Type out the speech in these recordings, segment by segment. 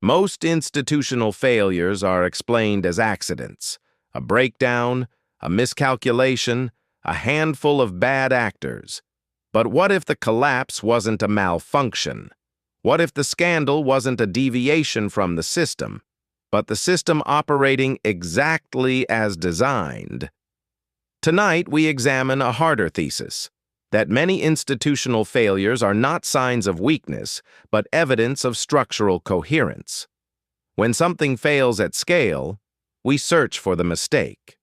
Most institutional failures are explained as accidents, a breakdown, a miscalculation, a handful of bad actors. But what if the collapse wasn't a malfunction? What if the scandal wasn't a deviation from the system, but the system operating exactly as designed? Tonight, we examine a harder thesis, that many institutional failures are not signs of weakness, but evidence of structural coherence. When something fails at scale, we search for the mistake.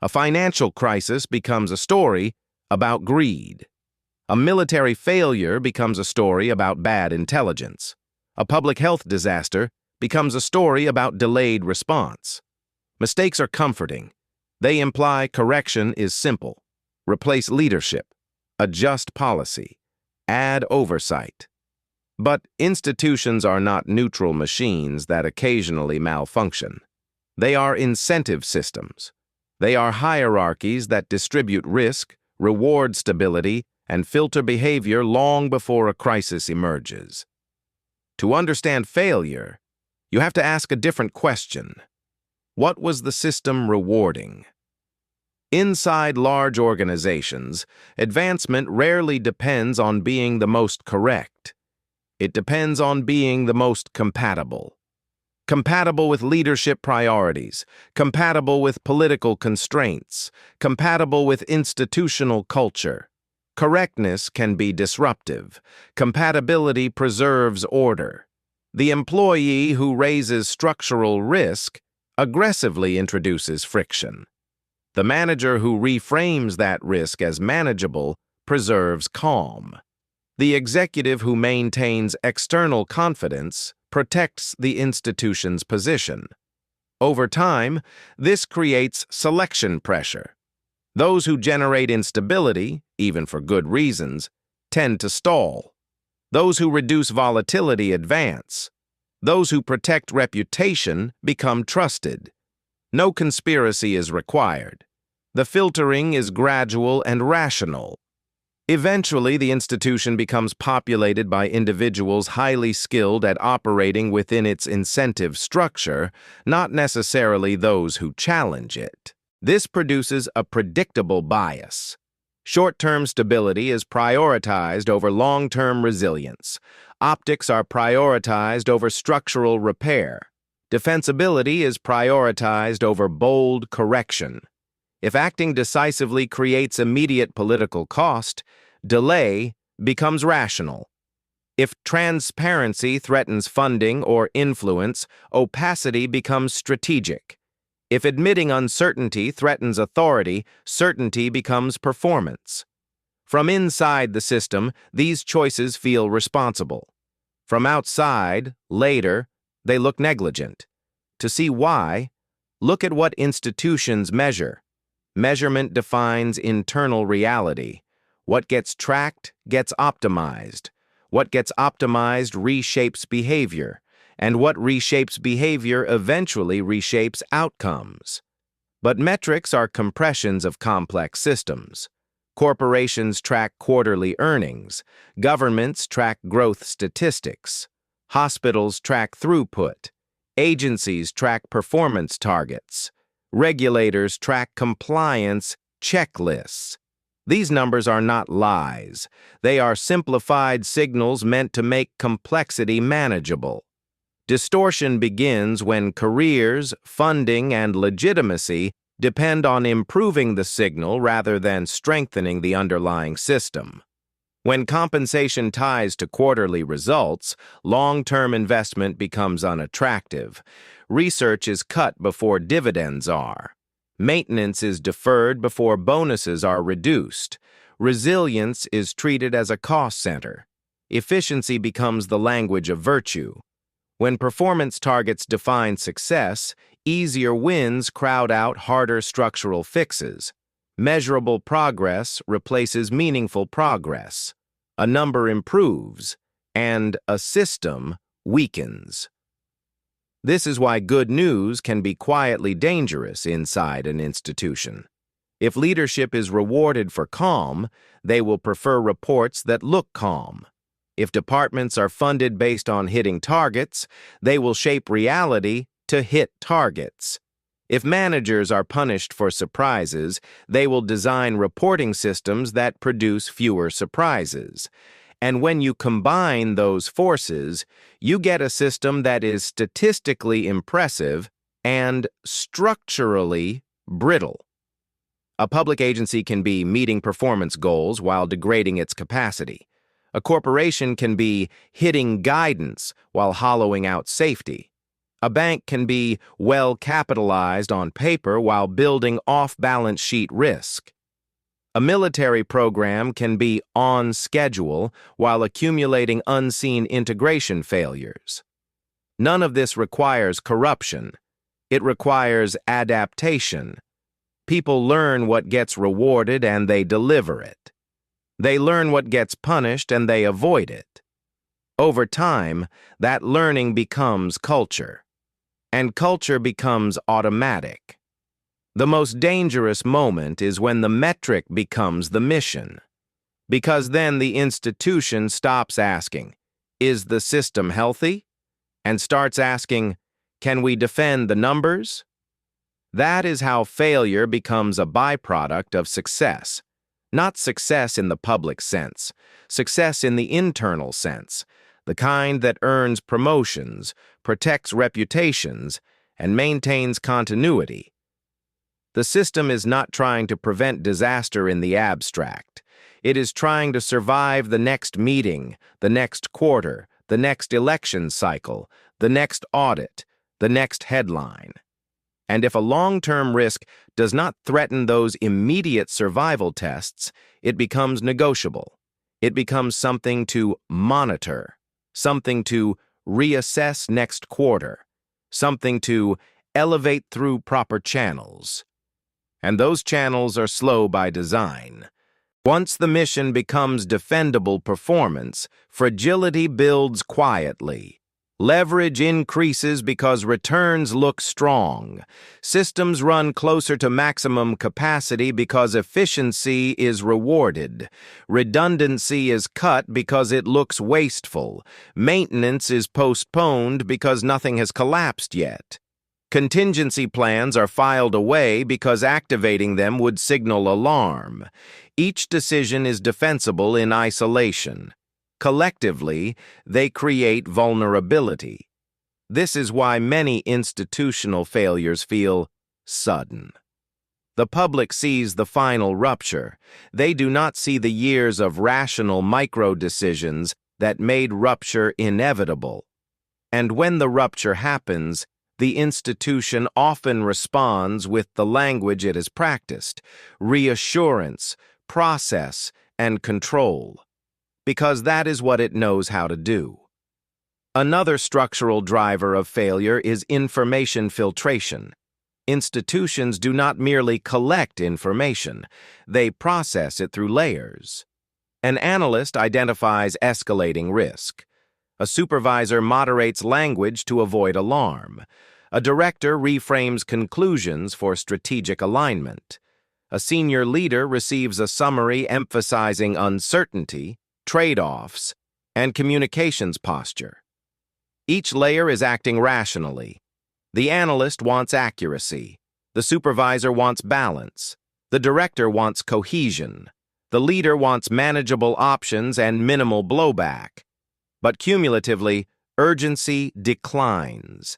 A financial crisis becomes a story about greed. A military failure becomes a story about bad intelligence. A public health disaster becomes a story about delayed response. Mistakes are comforting. They imply correction is simple. Replace leadership. Adjust policy. Add oversight. But institutions are not neutral machines that occasionally malfunction. They are incentive systems. They are hierarchies that distribute risk, reward stability, and filter behavior long before a crisis emerges. To understand failure, you have to ask a different question. What was the system rewarding? Inside large organizations, advancement rarely depends on being the most correct. It depends on being the most compatible. Compatible with leadership priorities, compatible with political constraints, compatible with institutional culture. Correctness can be disruptive. Compatibility preserves order. The employee who raises structural risk aggressively introduces friction. The manager who reframes that risk as manageable preserves calm. The executive who maintains external confidence protects the institution's position. Over time, this creates selection pressure. Those who generate instability, even for good reasons, tend to stall. Those who reduce volatility advance. Those who protect reputation become trusted. No conspiracy is required. The filtering is gradual and rational. Eventually, the institution becomes populated by individuals highly skilled at operating within its incentive structure, not necessarily those who challenge it. This produces a predictable bias. Short-term stability is prioritized over long-term resilience. Optics are prioritized over structural repair. Defensibility is prioritized over bold correction. If acting decisively creates immediate political cost, delay becomes rational. If transparency threatens funding or influence, opacity becomes strategic. If admitting uncertainty threatens authority, certainty becomes performance. From inside the system, these choices feel responsible. From outside, later, they look negligent. To see why, look at what institutions measure. Measurement defines internal reality. What gets tracked gets optimized. What gets optimized reshapes behavior. And what reshapes behavior eventually reshapes outcomes. But metrics are compressions of complex systems. Corporations track quarterly earnings. Governments track growth statistics. Hospitals track throughput. Agencies track performance targets. Regulators track compliance checklists. These numbers are not lies. They are simplified signals meant to make complexity manageable. Distortion begins when careers, funding, and legitimacy depend on improving the signal rather than strengthening the underlying system. When compensation ties to quarterly results, long-term investment becomes unattractive. Research is cut before dividends are. Maintenance is deferred before bonuses are reduced. Resilience is treated as a cost center. Efficiency becomes the language of virtue. When performance targets define success, easier wins crowd out harder structural fixes. Measurable progress replaces meaningful progress. A number improves, and a system weakens. This is why good news can be quietly dangerous inside an institution. If leadership is rewarded for calm, they will prefer reports that look calm. If departments are funded based on hitting targets, they will shape reality to hit targets. If managers are punished for surprises, they will design reporting systems that produce fewer surprises. And when you combine those forces, you get a system that is statistically impressive and structurally brittle. A public agency can be meeting performance goals while degrading its capacity. A corporation can be hitting guidance while hollowing out safety. A bank can be well capitalized on paper while building off-balance sheet risk. A military program can be on schedule while accumulating unseen integration failures. None of this requires corruption. It requires adaptation. People learn what gets rewarded and they deliver it. They learn what gets punished and they avoid it. Over time, that learning becomes culture. And culture becomes automatic. The most dangerous moment is when the metric becomes the mission. Because then the institution stops asking, "Is the system healthy?" and starts asking, "Can we defend the numbers?" That is how failure becomes a byproduct of success. Not success in the public sense, success in the internal sense, the kind that earns promotions, protects reputations, and maintains continuity. The system is not trying to prevent disaster in the abstract. It is trying to survive the next meeting, the next quarter, the next election cycle, the next audit, the next headline. And if a long-term risk does not threaten those immediate survival tests, it becomes negotiable. It becomes something to monitor, something to reassess next quarter, something to elevate through proper channels. And those channels are slow by design. Once the mission becomes defendable performance, fragility builds quietly. Leverage increases because returns look strong. Systems run closer to maximum capacity because efficiency is rewarded. Redundancy is cut because it looks wasteful. Maintenance is postponed because nothing has collapsed yet. Contingency plans are filed away because activating them would signal alarm. Each decision is defensible in isolation. Collectively, they create vulnerability. This is why many institutional failures feel sudden. The public sees the final rupture. They do not see the years of rational micro-decisions that made rupture inevitable. And when the rupture happens, the institution often responds with the language it has practiced: reassurance, process, and control. Because that is what it knows how to do. Another structural driver of failure is information filtration. Institutions do not merely collect information, they process it through layers. An analyst identifies escalating risk. A supervisor moderates language to avoid alarm. A director reframes conclusions for strategic alignment. A senior leader receives a summary emphasizing uncertainty, trade-offs, and communications posture. Each layer is acting rationally. The analyst wants accuracy. The supervisor wants balance. The director wants cohesion. The leader wants manageable options and minimal blowback. But cumulatively, urgency declines.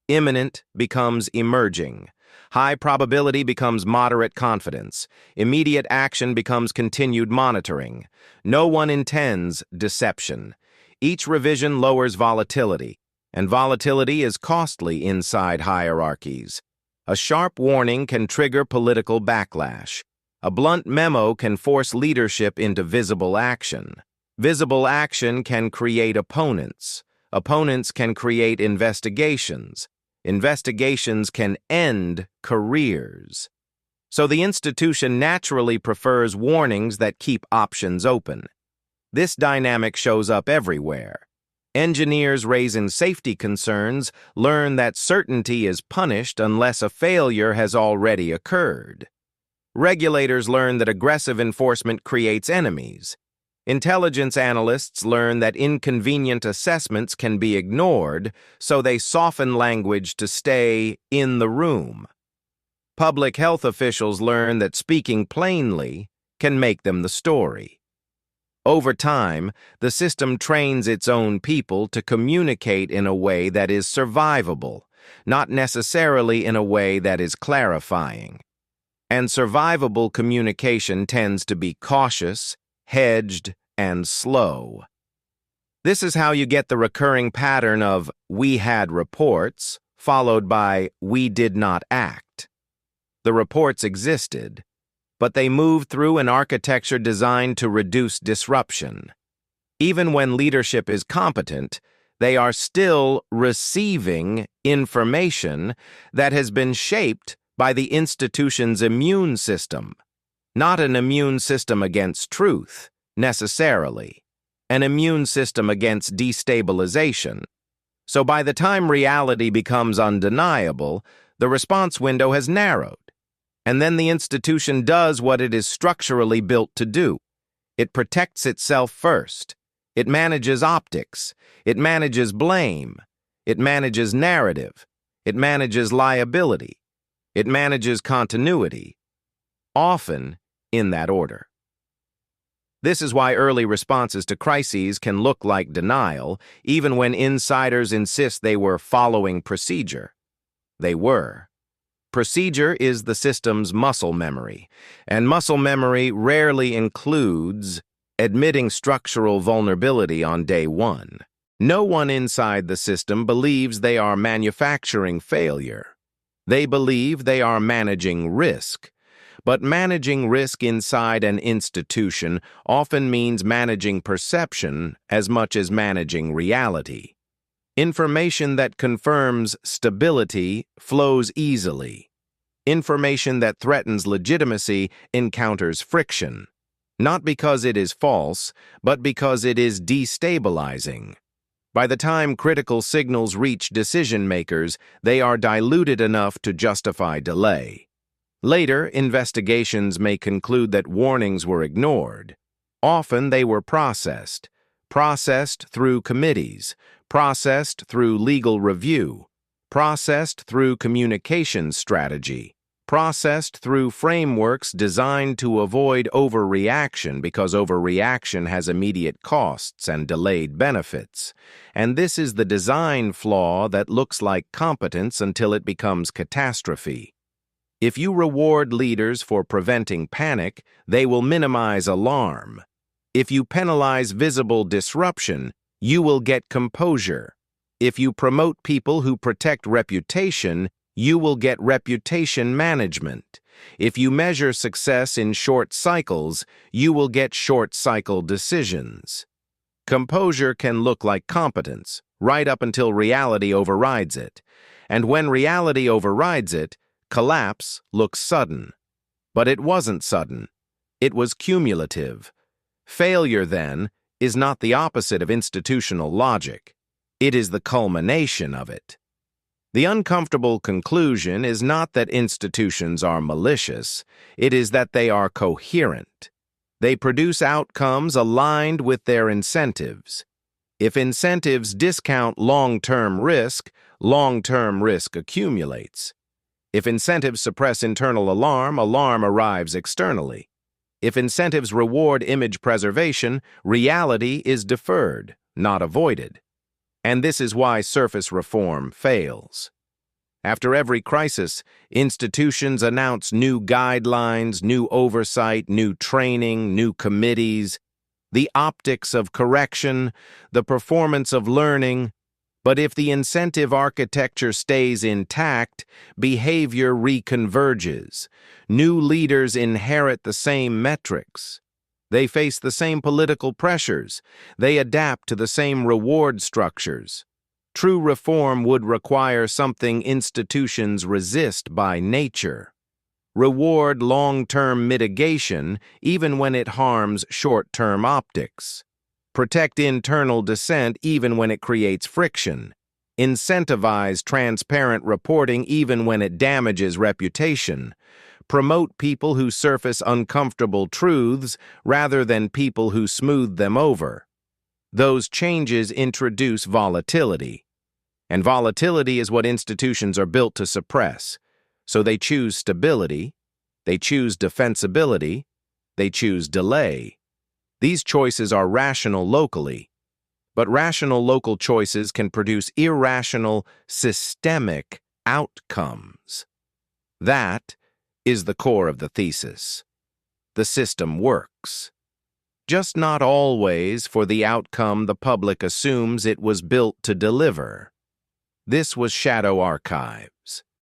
Imminent becomes emerging. High probability becomes moderate confidence. Immediate action becomes continued monitoring. No one intends deception. Each revision lowers volatility, and volatility is costly inside hierarchies. A sharp warning can trigger political backlash. A blunt memo can force leadership into visible action. Visible action can create opponents. Opponents can create investigations. Investigations can end careers. So the institution naturally prefers warnings that keep options open. This dynamic shows up everywhere. Engineers raising safety concerns learn that certainty is punished unless a failure has already occurred. Regulators learn that aggressive enforcement creates enemies. Intelligence analysts learn that inconvenient assessments can be ignored, so they soften language to stay in the room. Public health officials learn that speaking plainly can make them the story. Over time, the system trains its own people to communicate in a way that is survivable, not necessarily in a way that is clarifying. And survivable communication tends to be cautious, hedged, and slow. This is how you get the recurring pattern of "we had reports" followed by "we did not act." The reports existed, but they moved through an architecture designed to reduce disruption. Even when leadership is competent, they are still receiving information that has been shaped by the institution's immune system. Not an immune system against truth, necessarily. An immune system against destabilization. So by the time reality becomes undeniable, the response window has narrowed. And then the institution does what it is structurally built to do. It protects itself first. It manages optics. It manages blame. It manages narrative. It manages liability. It manages continuity. Often in that order. This is why early responses to crises can look like denial, even when insiders insist they were following procedure. They were. Procedure is the system's muscle memory, and muscle memory rarely includes admitting structural vulnerability on day one. No one inside the system believes they are manufacturing failure. They believe they are managing risk. But managing risk inside an institution often means managing perception as much as managing reality. Information that confirms stability flows easily. Information that threatens legitimacy encounters friction, not because it is false, but because it is destabilizing. By the time critical signals reach decision-makers, they are diluted enough to justify delay. Later, investigations may conclude that warnings were ignored. Often they were processed through committees, processed through legal review, processed through communication strategy, processed through frameworks designed to avoid overreaction because overreaction has immediate costs and delayed benefits. And this is the design flaw that looks like competence until it becomes catastrophe. If you reward leaders for preventing panic, they will minimize alarm. If you penalize visible disruption, you will get composure. If you promote people who protect reputation, you will get reputation management. If you measure success in short cycles, you will get short-cycle decisions. Composure can look like competence, right up until reality overrides it. And when reality overrides it, collapse looks sudden. But it wasn't sudden. It was cumulative. Failure, then, is not the opposite of institutional logic. It is the culmination of it. The uncomfortable conclusion is not that institutions are malicious. It is that they are coherent. They produce outcomes aligned with their incentives. If incentives discount long-term risk accumulates. If incentives suppress internal alarm arrives externally. If incentives reward image preservation, reality is deferred, not avoided. And this is why surface reform fails. After every crisis, institutions announce new guidelines, new oversight, new training, new committees, the optics of correction, the performance of learning. But if the incentive architecture stays intact, behavior reconverges. New leaders inherit the same metrics. They face the same political pressures. They adapt to the same reward structures. True reform would require something institutions resist by nature. Reward long-term mitigation even when it harms short-term optics. Protect internal dissent even when it creates friction. Incentivize transparent reporting even when it damages reputation. promote people who surface uncomfortable truths rather than people who smooth them over. Those changes introduce volatility. And volatility is what institutions are built to suppress. So they choose stability, they choose defensibility, they choose delay. These choices are rational locally, but rational local choices can produce irrational, systemic outcomes. That is the core of the thesis. The system works, just not always for the outcome the public assumes it was built to deliver. This was Shadow Archive.